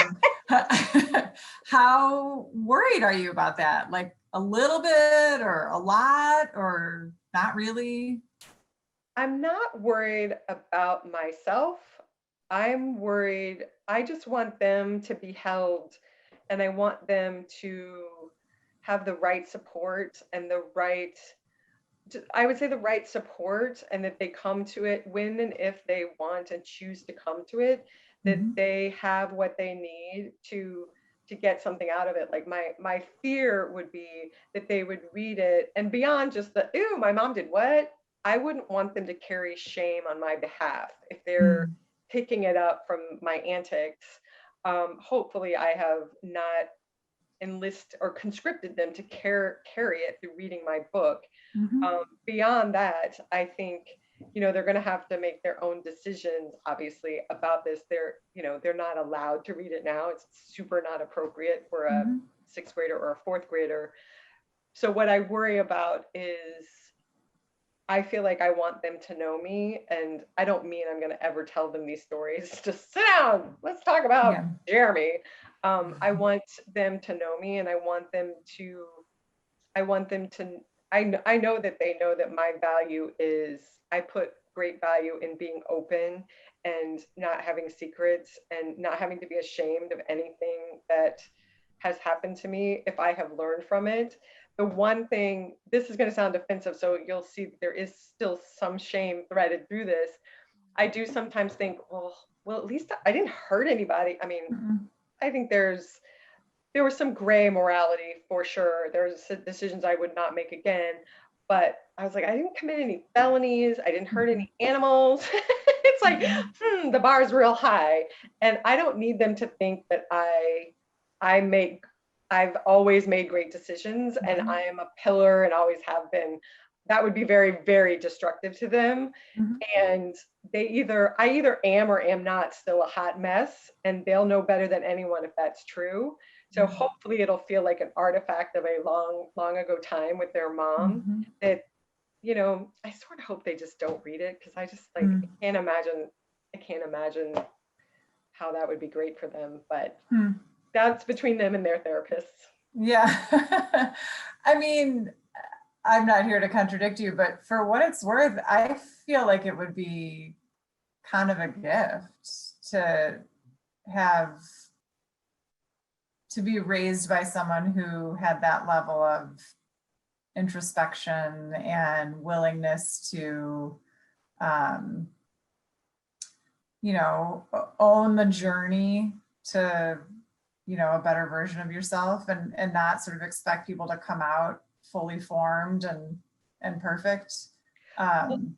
how worried are you about that? Like a little bit or a lot or not really? I'm not worried about myself. I'm worried. I just want them to be held and I want them to have the right support and I would say the right support, and that they come to it when and if they want and choose to come to it, that Mhm. they have what they need to get something out of it. Like my fear would be that they would read it and beyond just the ew, my mom did what? I wouldn't want them to carry shame on my behalf if they're Mm. picking it up from my antics. Hopefully, I have not enlist or conscripted them to carry it through reading my book. Mhm. Beyond that, I think they're going to have to make their own decisions. Obviously, about this, they're not allowed to read it now. It's super not appropriate for a Mhm. sixth grader or a fourth grader. So what I worry about is I feel like I want them to know me, and I don't mean I'm going to ever tell them these stories. Just sit down. Let's talk about Yeah. Jeremy. I want them to know me, and I want them to. I want them to. I know that they know that my value is. I put great value in being open and not having secrets and not having to be ashamed of anything that has happened to me if I have learned from it. The one thing, this is going to sound offensive, so you'll see there is still some shame threaded through this. I do sometimes think, well, at least I didn't hurt anybody. I mean, Mhm. I think there was some gray morality for sure. There's decisions I would not make again, but I was like, I didn't commit any felonies. I didn't hurt any animals. It's like, Mhm. the bar is real high, and I don't need them to think that I make. I've always made great decisions, and Mhm. I am a pillar and always have been. That would be very, very destructive to them. Mhm. And I either am or am not still a hot mess, and they'll know better than anyone if that's true. So Mhm. hopefully it'll feel like an artifact of a long, long ago time with their mom Mhm. that, I sort of hope they just don't read it, because I just like Mhm. I can't imagine how that would be great for them. But Mhm. that's between them and their therapists. Yeah. I mean, I'm not here to contradict you, but for what it's worth, I feel like it would be kind of a gift to have to be raised by someone who had that level of introspection and willingness to um, own the journey to a better version of yourself, and not sort of expect people to come out fully formed and perfect. um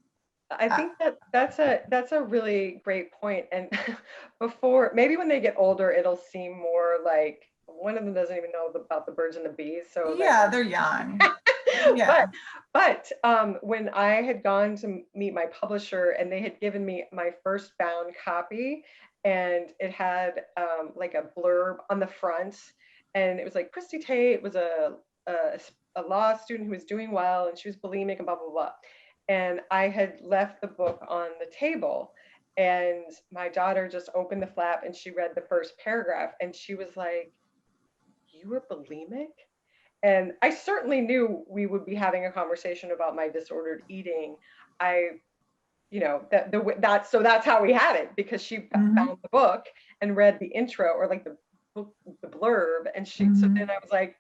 I I- think that's a really great point. And before, maybe when they get older, it'll seem more like one of them doesn't even know about the birds and the bees, so that yeah, they're young. Yeah. but when I had gone to meet my publisher and they had given me my first bound copy, and it had like a blurb on the front, and it was like Christie Tate was a, a law student who was doing well, and she was bulimic and blah blah blah. And I had left the book on the table, and my daughter just opened the flap and she read the first paragraph, and she was like, "You were bulimic?" And I certainly knew we would be having a conversation about my disordered eating. I, that's how we had it, because she Mhm. found the book and read the intro, or like the book, the blurb, and so then Mhm. I was like,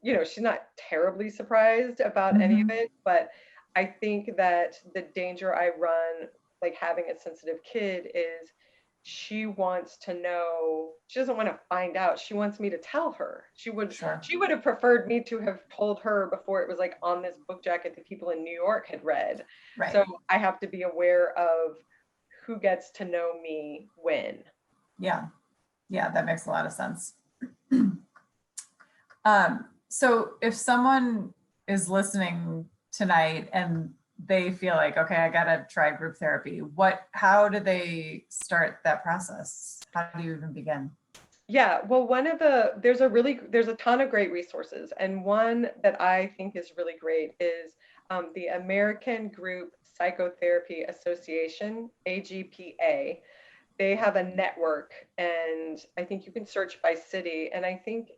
she's not terribly surprised about any of Mhm. it, but I think that the danger I run, like having a sensitive kid, is she wants to know, she doesn't want to find out. She wants me to tell her. Sure. She would have preferred me to have told her before it was like on this book jacket that people in New York had read. Right. So I have to be aware of who gets to know me when. Yeah. Yeah, that makes a lot of sense. So if someone is listening tonight and they feel like, okay, I gotta try group therapy, how do they start that process? How do you even begin? Yeah, well, there's a ton of great resources, and one that I think is really great is the American Group Psychotherapy Association, AGPA. They have a network, and I think you can search by city. And I think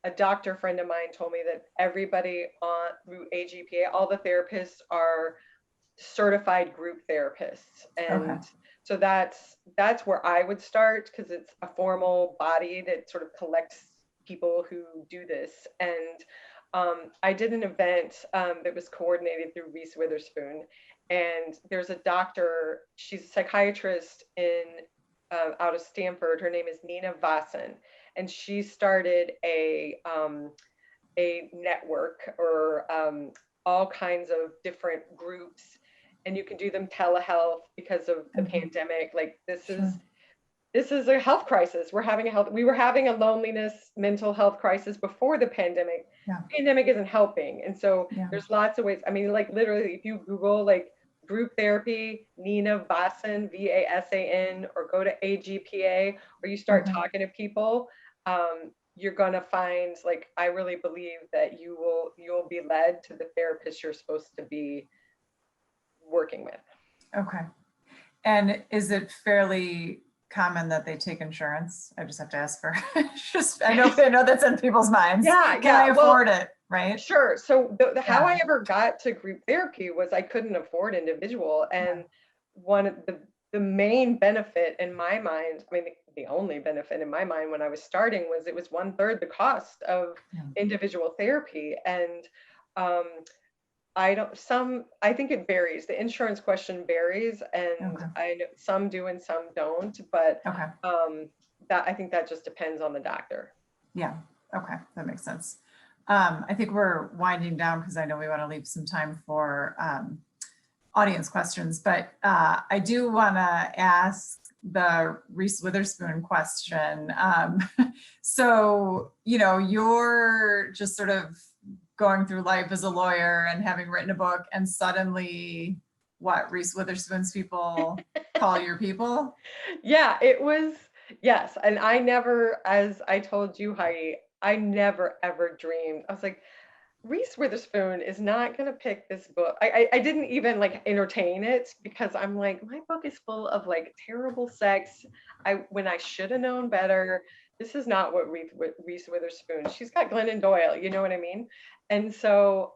a doctor friend of mine told me that everybody on through AGPA, all the therapists are certified group therapists. Okay. And so that's where I would start, because it's a formal body that sort of collects people who do this. And I did an event that was coordinated through Reese Witherspoon, and there's a doctor, she's a psychiatrist in out of Stanford. Her name is Nina Vassen, and she started a network, or all kinds of different groups, and you can do them telehealth because of the Mhm. pandemic. Like Sure. this is a health crisis. We were having a loneliness, mental health crisis before the pandemic. Yeah. Pandemic isn't helping. And so Yeah. there's lots of ways. I mean, like literally, if you Google like group therapy, Nina Vasan, Vasan, or go to AGPA, or you start Okay. talking to people, you're gonna find, like, I really believe that you'll be led to the therapist you're supposed to be working with. Okay. And is it fairly common that they take insurance? I just have to ask for, I know that's in people's minds. Yeah, Can I yeah. Well, afford it? Right. sure. So how Yeah. I ever got to group therapy was I couldn't afford individual, Yeah. and one of the main benefit in my mind, I mean, the only benefit in my mind when I was starting was it was 1/3 the cost of Yeah. individual therapy. And um, I think it varies. The insurance question varies, and Okay. I know some do and some don't, but Okay. I think that just depends on the doctor. Yeah. Okay. That makes sense. I think we're winding down because I know we want to leave some time for audience questions, but I do want to ask the Reese Witherspoon question. So, you're just sort of going through life as a lawyer and having written a book, and suddenly what, Reese Witherspoon's people call your people? Yeah, it was, yes. And I never, as I told you, Heidi, I never ever dreamed. I was like, Reese Witherspoon is not going to pick this book. I didn't even like entertain it because I'm like, my book is full of like terrible sex. When I should have known better. This is not what Reese Witherspoon. She's got Glennon Doyle. You know what I mean? And so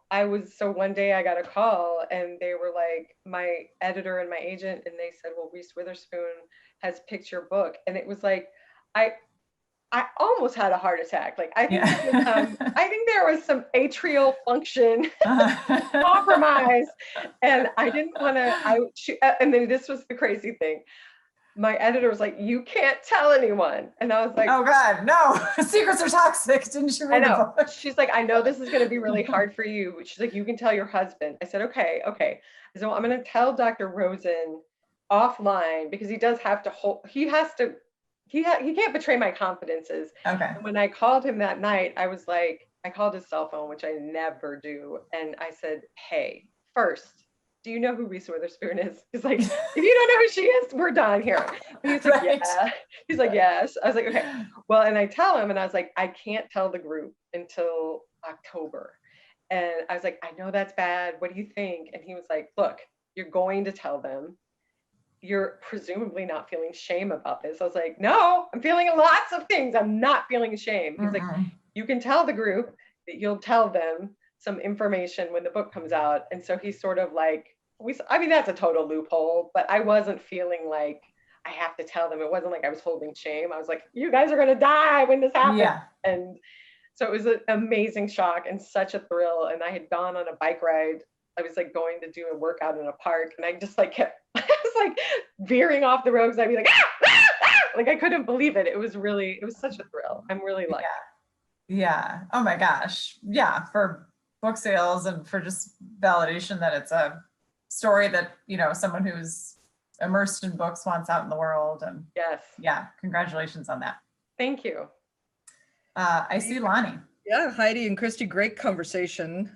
so one day I got a call and they were like, my editor and my agent, and they said, well, Reese Witherspoon has picked your book. And it was like, I I almost had a heart attack. Like I think I think there was some atrial function compromise, and I didn't want to. And then this was the crazy thing. My editor was like, "You can't tell anyone," and I was like, Oh God, no! Secrets are toxic. Didn't you "I read the know." book? She's like, "I know this is going to be really hard for you." She's like, "You can tell your husband." I said, "Okay, okay." I said, "Well, I'm going to tell Dr. Rosen offline because he does have to hold. He has to. He can't betray my confidences." Okay. And when I called him that night, I was like, I called his cell phone, which I never do, and I said, "Hey, first, do you know who Reese Witherspoon is?" He's like, "If you don't know who she is, we're done here." And he's like, Right. "Yeah." He's like, "Yes." I was like, "Okay." Well, and I tell him, and I was like, "I can't tell the group until October." And I was like, "I know that's bad. What do you think?" And he was like, "Look, you're going to tell them. You're presumably not feeling shame about this." I was like, "No, I'm feeling lots of things. I'm not feeling shame." He's like, "You can tell the group that you'll tell them some information when the book comes out." And so he's sort of like, I mean, that's a total loophole, but I wasn't feeling like I have to tell them. It wasn't like I was holding shame. I was like, "You guys are going to die when this happens." Yeah. And so it was an amazing shock and such a thrill. And I had gone on a bike ride. I was like going to do a workout in a park, and I just like kept, I was like veering off the road because I'd be like, ah, ah, ah! Like I couldn't believe it. It was such a thrill. I'm really lucky. Yeah. Oh my gosh. Yeah. For book sales and for just validation that it's a story that, someone who's immersed in books wants out in the world. And Yes. yeah, congratulations on that. Thank you. I see Lonnie. Yeah, Heidi and Christy, great conversation.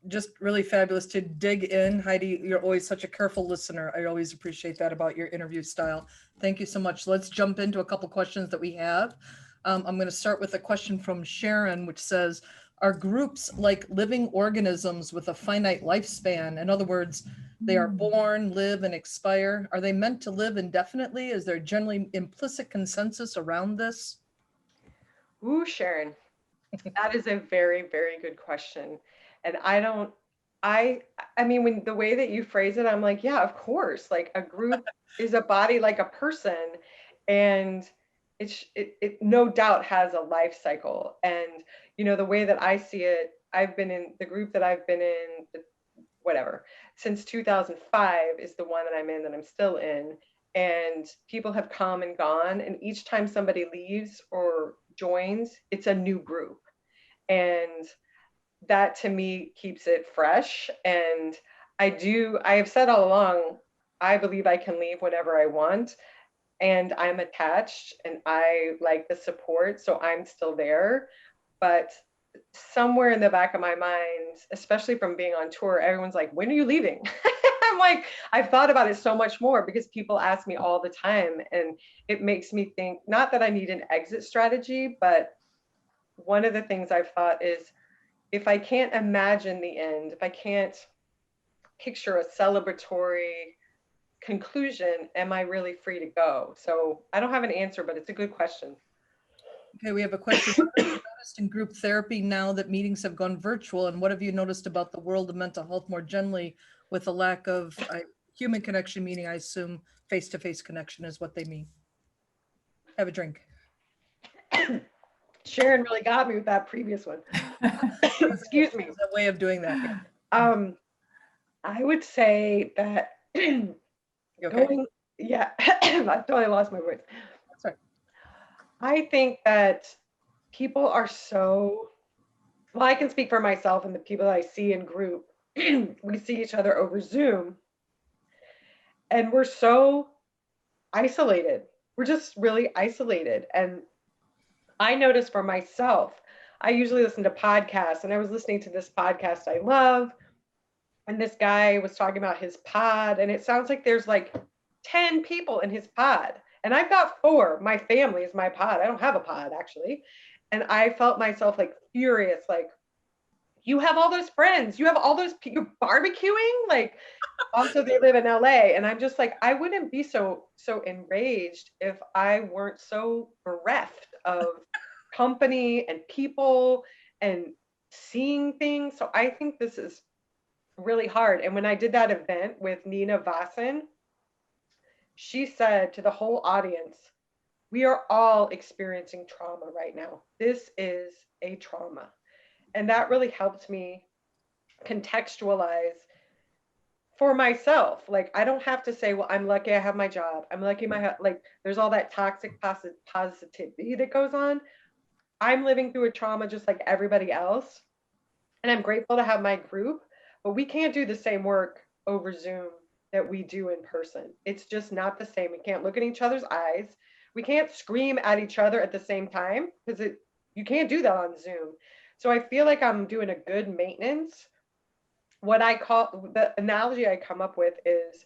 Just really fabulous to dig in. Heidi, you're always such a careful listener. I always appreciate that about your interview style. Thank you so much. Let's jump into a couple questions that we have. I'm going to start with a question from Sharon, which says, are groups like living organisms with a finite lifespan? In other words, they are born, live, and expire. Are they meant to live indefinitely? Is there generally implicit consensus around this? Ooh, Sharon, that is a very, very good question. And I mean, when the way that you phrase it, I'm like, yeah, of course. Like a group is a body like a person, and it no doubt has a life cycle. And the way that I see it, I've been in the group that I've been in, whatever, since 2005 is the one that I'm in, that I'm still in. And people have come and gone, and each time somebody leaves or joins, it's a new group. And that to me keeps it fresh. And I have said all along, I believe I can leave whenever I want. And I'm attached and I like the support. So I'm still there. But somewhere in the back of my mind, especially from being on tour, everyone's like, when are you leaving? I'm like, I've thought about it so much more because people ask me all the time. And it makes me think, not that I need an exit strategy, but one of the things I've thought is, if I can't imagine the end, if I can't picture a celebratory conclusion, am I really free to go? So I don't have an answer, but it's a good question. Okay, we have a question. What have you noticed in group therapy now that meetings have gone virtual, and what have you noticed about the world of mental health more generally with a lack of human connection, meaning I assume face-to-face connection is what they mean. Have a drink. Sharon really got me with that previous one. Excuse me. There's a way of doing that. Yeah. I would say that You okay? yeah, I totally lost my voice. Sorry. I think that people are so, well, I can speak for myself and the people that I see in group. We see each other over Zoom and we're so isolated. We're just really isolated. And I notice for myself, I usually listen to podcasts, and I was listening to this podcast I love. And this guy was talking about his pod, and it sounds like there's like 10 people in his pod. And I've got 4. My family is my pod. I don't have a pod actually. And I felt myself like furious, like, you have all those friends, you have all those you're barbecuing, like, also they live in LA. And I'm just like, I wouldn't be so enraged if I weren't so bereft of company and people and seeing things. So I think this is really hard. And when I did that event with Nina Vassen, she said to the whole audience, we are all experiencing trauma right now. This is a trauma. And that really helped me contextualize for myself. Like, I don't have to say, well, I'm lucky I have my job. I'm lucky like, there's all that toxic positivity that goes on. I'm living through a trauma just like everybody else. And I'm grateful to have my group, but we can't do the same work over Zoom that we do in person. It's just not the same. We can't look in each other's eyes. We can't scream at each other at the same time because you can't do that on Zoom. So I feel like I'm doing a good maintenance. What I call, the analogy I come up with is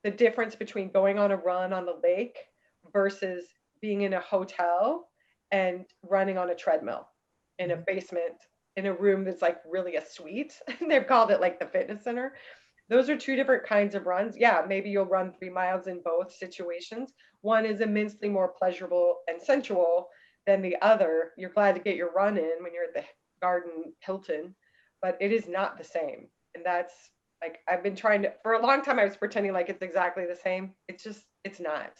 the difference between going on a run on the lake versus being in a hotel and running on a treadmill in a basement, in a room that's like really a suite. They've called it like the fitness center. Those are 2 different kinds of runs. Yeah, maybe you'll run 3 miles in both situations. One is immensely more pleasurable and sensual than the other. You're glad to get your run in when you're at the Garden Hilton, but it is not the same. And that's like, I've been trying to, for a long time, I was pretending like it's exactly the same. It's not.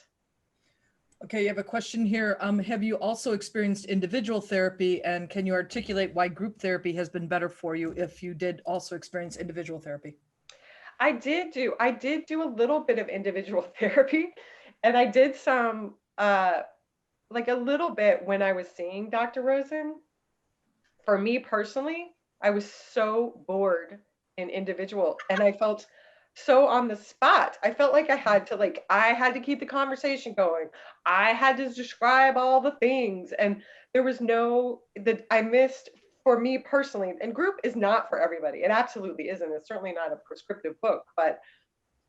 Okay, you have a question here. Have you also experienced individual therapy, and can you articulate why group therapy has been better for you if you did also experience individual therapy? I did do a little bit of individual therapy, and I did some like a little bit when I was seeing Dr. Rosen. For me personally, I was so bored in individual, and I felt so on the spot. I felt like I had to keep the conversation going. I had to describe all the things, and there was that I missed. For me personally, and group is not for everybody. It absolutely isn't. It's certainly not a prescriptive book, but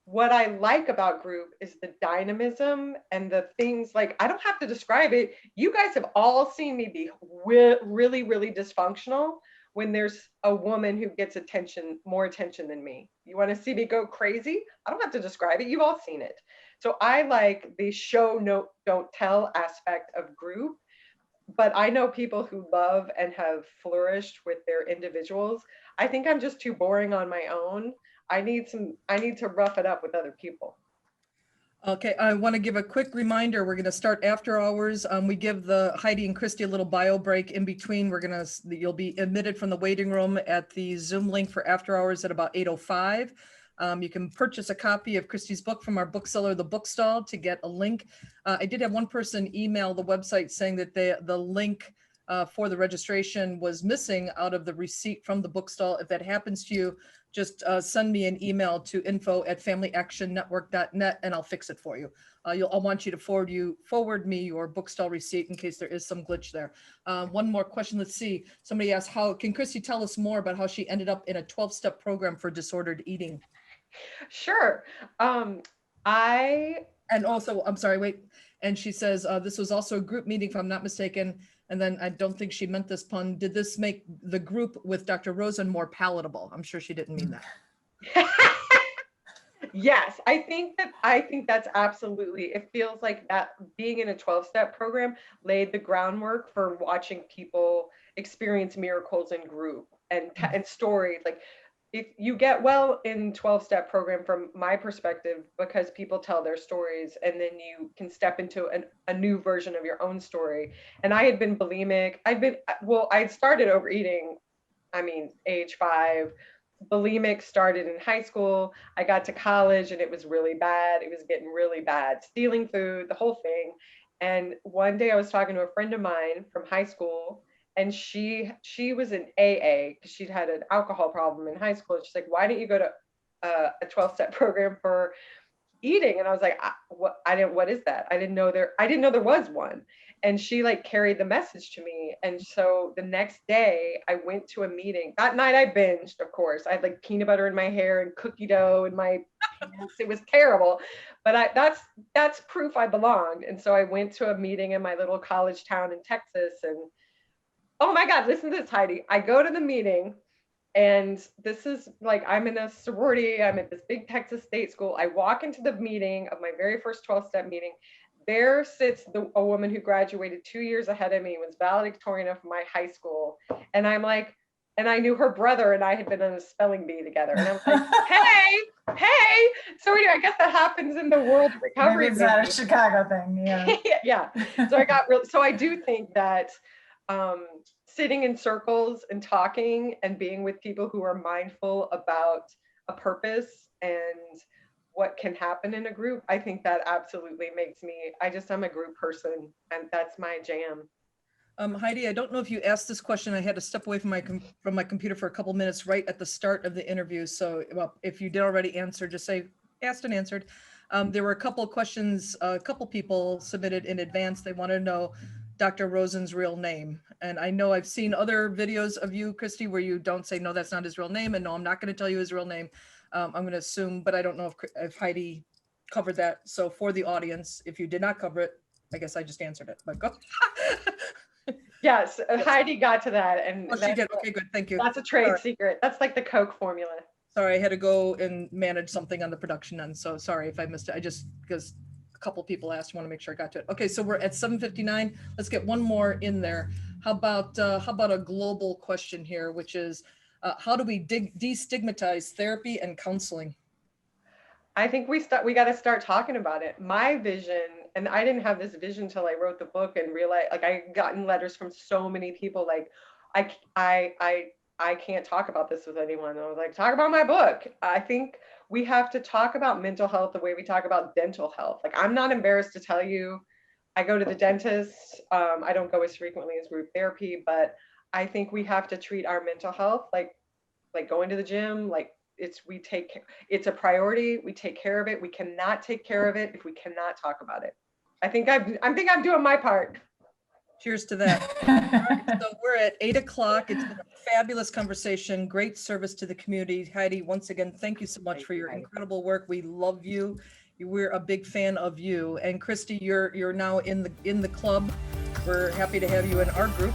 what I like about group is the dynamism and the things, like, I don't have to describe it. You guys have all seen me be really, really dysfunctional when there's a woman who gets more attention than me. You want to see me go crazy? I don't have to describe it. You've all seen it. So I like the show, no, don't tell aspect of group. But I know people who love and have flourished with their individuals. I think I'm just too boring on my own. I need to rough it up with other people. Okay, I want to give a quick reminder. We're going to start after hours. We give the Heidi and Christie a little bio break in between. You'll be admitted from the waiting room at the Zoom link for after hours at about 8:05. You can purchase a copy of Christie's book from our bookseller, The Bookstall, to get a link. I did have one person email the website saying that the link for the registration was missing out of the receipt from the bookstall. If that happens to you, just send me an email to info@familyactionnetwork.net and I'll fix it for you. I'll want you to forward me your bookstall receipt in case there is some glitch there. One more question. Let's see. Somebody asked, can Christie tell us more about how she ended up in a 12-step program for disordered eating? Sure. And also, I'm sorry, wait. And she says, this was also a group meeting, if I'm not mistaken. And then I don't think she meant this pun. Did this make the group with Dr. Rosen more palatable? I'm sure she didn't mean that. Yes, I think that's absolutely, it feels like that being in a 12-step program laid the groundwork for watching people experience miracles in group and stories. Like, if you get well in 12-step program from my perspective, because people tell their stories and then you can step into a new version of your own story. And I had been bulimic. I'd started overeating, I mean, age 5. Bulimic started in high school. I got to college and it was really bad. It was getting really bad. Stealing food, the whole thing. And one day I was talking to a friend of mine from high school, and she was in AA because she'd had an alcohol problem in high school. And she's like, "Why didn't you go to a 12-step program for eating?" And I was like, what is that? I didn't know there was one. And she like carried the message to me. And so the next day I went to a meeting. That night I binged, of course. I had like peanut butter in my hair and cookie dough in my pants. It was terrible. But that's proof I belonged. And so I went to a meeting in my little college town in Texas. And oh my God, listen to this, Heidi. I go to the meeting, and this is like, I'm in a sorority. I'm at this big Texas state school. I walk into the meeting of my very first 12-step meeting. There sits a woman who graduated 2 years ahead of me, was valedictorian of my high school. And I'm like, and I knew her brother and I had been on a spelling bee together. And I was like, hey. So anyway, I guess that happens in the world of recovery. Maybe it's not a Chicago thing, yeah. Yeah. So I do think that sitting in circles and talking and being with people who are mindful about a purpose and what can happen in a group, I think that absolutely makes me, I'm a group person, and that's my jam. Heidi, I don't know if you asked this question. I had to step away from my computer for a couple minutes right at the start of the interview. So if you did already answer, just say asked and answered. There were a couple of questions, a couple people submitted in advance. They want to know Dr. Rosen's real name. And I know I've seen other videos of you, Christie, where you don't say, no, that's not his real name. And no, I'm not going to tell you his real name. I'm going to assume, but I don't know if Heidi covered that. So for the audience, if you did not cover it, I guess I just answered it, but go. Yes, Heidi got to that. And Oh, she did. Okay, good. Thank you. That's a trade secret. That's like the Coke formula. Sorry, I had to go and manage something on the production end. So sorry if I missed it. Because a couple people asked, want to make sure I got to it. Okay, so we're at 7:59. Let's get one more in there. How about a global question here, which is how do we destigmatize therapy and counseling? I think we got to start talking about it. My vision, and I didn't have this vision till I wrote the book and realized, like, I gotten letters from so many people like, I can't talk about this with anyone. I was like, talk about my book. I think we have to talk about mental health the way we talk about dental health. Like, I'm not embarrassed to tell you, I go to the dentist. I don't go as frequently as group therapy, but I think we have to treat our mental health like going to the gym. Like, it's a priority. We take care of it. We cannot take care of it if we cannot talk about it. I think I'm doing my part. Cheers to that. All right, so we're at 8 o'clock. It's been a fabulous conversation. Great service to the community. Heidi, once again, thank you so much for your incredible work. We love you. We're a big fan of you. And Christie, you're now in the club. We're happy to have you in our group.